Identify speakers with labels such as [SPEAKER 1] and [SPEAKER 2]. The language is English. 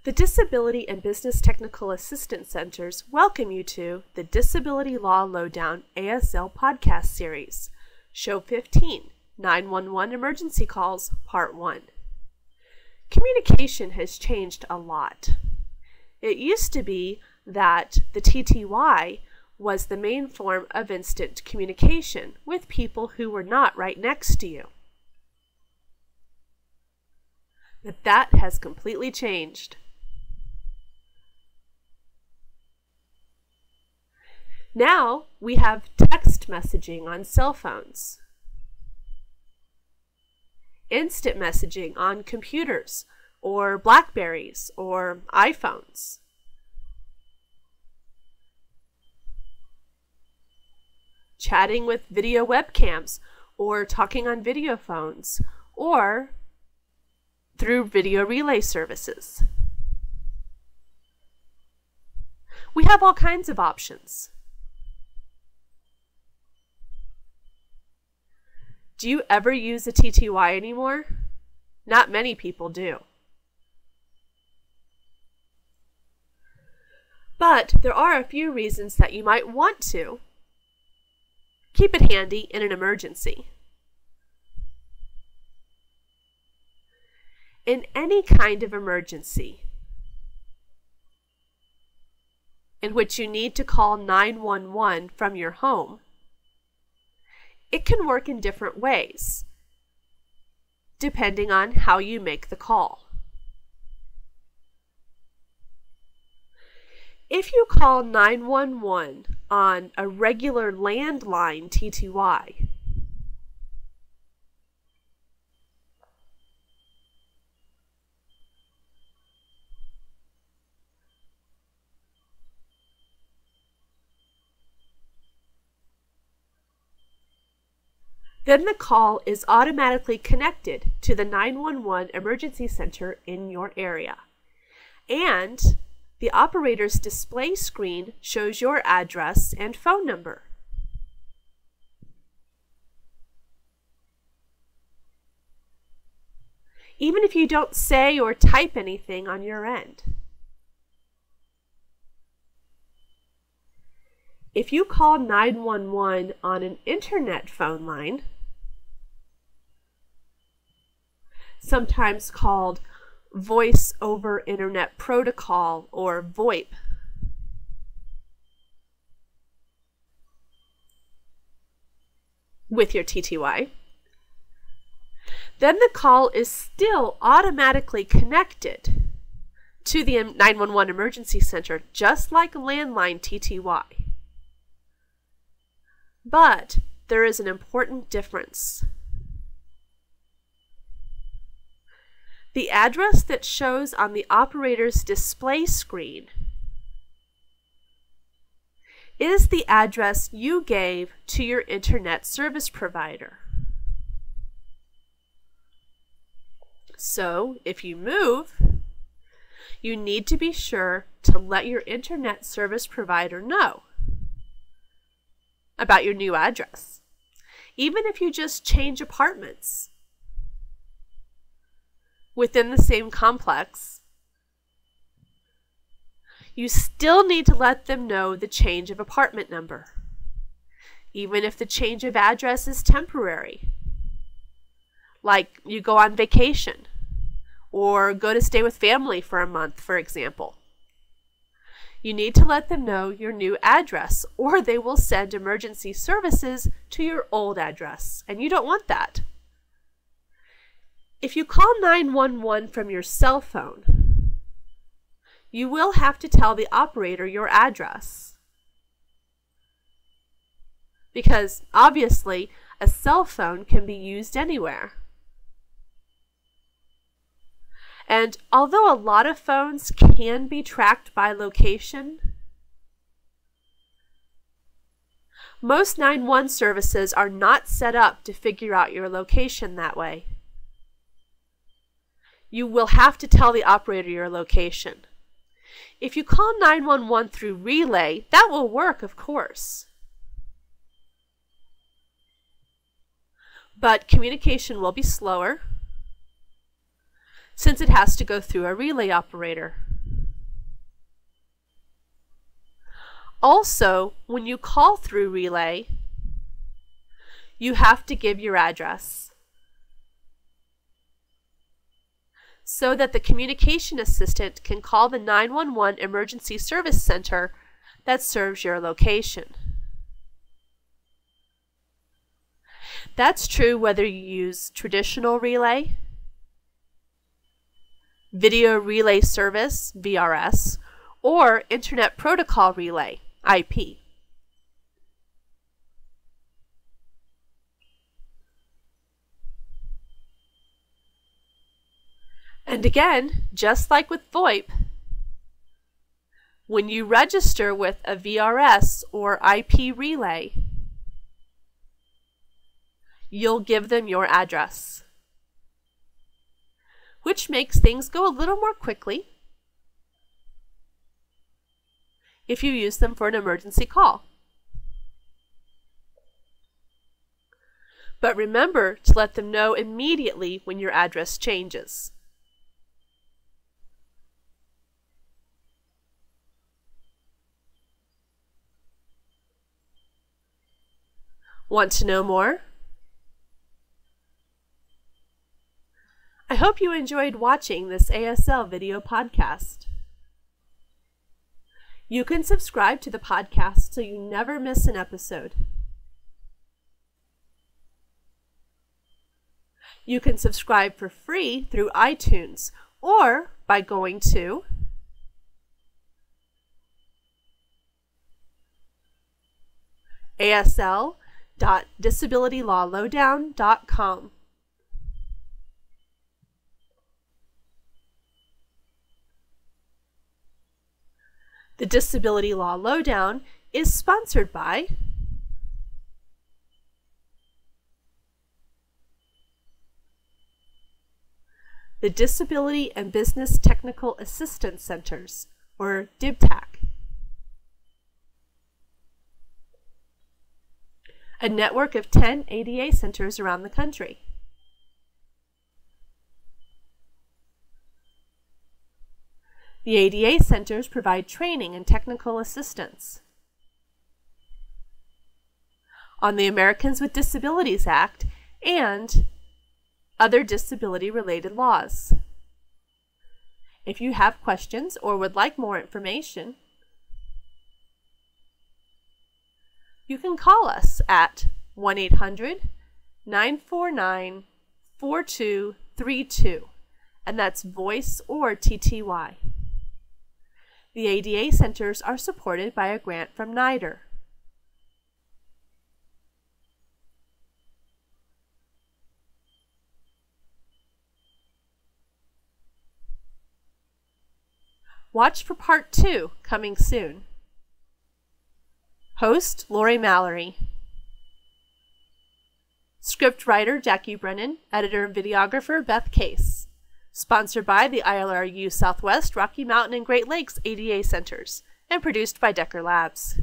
[SPEAKER 1] The Disability and Business Technical Assistance Centers welcome you to the Disability Law Lowdown ASL podcast series, Show 15, 911 Emergency Calls, Part 1. Communication has changed a lot. It used to be that the TTY was the main form of instant communication with people who were not right next to you. But that has completely changed. Now we have text messaging on cell phones, instant messaging on computers or Blackberries or iPhones, chatting with video webcams or talking on video phones or through video relay services. We have all kinds of options. Do you ever use a TTY anymore? Not many people do. But there are a few reasons that you might want to. Keep it handy in an emergency. In any kind of emergency in which you need to call 911 from your home, it can work in different ways, depending on how you make the call. If you call 911 on a regular landline TTY, then the call is automatically connected to the 911 emergency center in your area. And the operator's display screen shows your address and phone number. Even if you don't say or type anything on your end. If you call 911 on an internet phone line, sometimes called Voice over Internet Protocol or VoIP, with your TTY, then the call is still automatically connected to the 911 emergency center, just like landline TTY. But there is an important difference. The address that shows on the operator's display screen is the address you gave to your internet service provider. So, if you move, you need to be sure to let your internet service provider know about your new address, even if you just change apartments within the same complex. You still need to let them know the change of apartment number, even if the change of address is temporary, like you go on vacation or go to stay with family for a month, for example. You need to let them know your new address, or they will send emergency services to your old address, and you don't want that. If you call 911 from your cell phone, you will have to tell the operator your address, because obviously a cell phone can be used anywhere. And although a lot of phones can be tracked by location, most 911 services are not set up to figure out your location that way. You will have to tell the operator your location. If you call 911 through relay, that will work, of course. But communication will be slower, since it has to go through a relay operator. Also, when you call through relay, you have to give your address so that the communication assistant can call the 911 emergency service center that serves your location. That's true whether you use traditional relay, video relay service, VRS, or Internet Protocol Relay, IP. And again, just like with VoIP, when you register with a VRS or IP relay, you'll give them your address, which makes things go a little more quickly if you use them for an emergency call. But remember to let them know immediately when your address changes. Want to know more? I hope you enjoyed watching this ASL video podcast. You can subscribe to the podcast so you never miss an episode. You can subscribe for free through iTunes or by going to asl.disabilitylawlowdown.com. The Disability Law Lowdown is sponsored by the Disability and Business Technical Assistance Centers, or DBTAC, a network of 10 ADA centers around the country. The ADA centers provide training and technical assistance on the Americans with Disabilities Act and other disability-related laws. If you have questions or would like more information, you can call us at 1-800-949-4232, and that's voice or TTY. The ADA centers are supported by a grant from NIDR. Watch for Part 2 coming soon. Host Lori Mallory. Script writer Jackie Brennan. Editor and videographer Beth Case. Sponsored by the ILRU Southwest, Rocky Mountain, and Great Lakes ADA Centers, and produced by Decker Labs.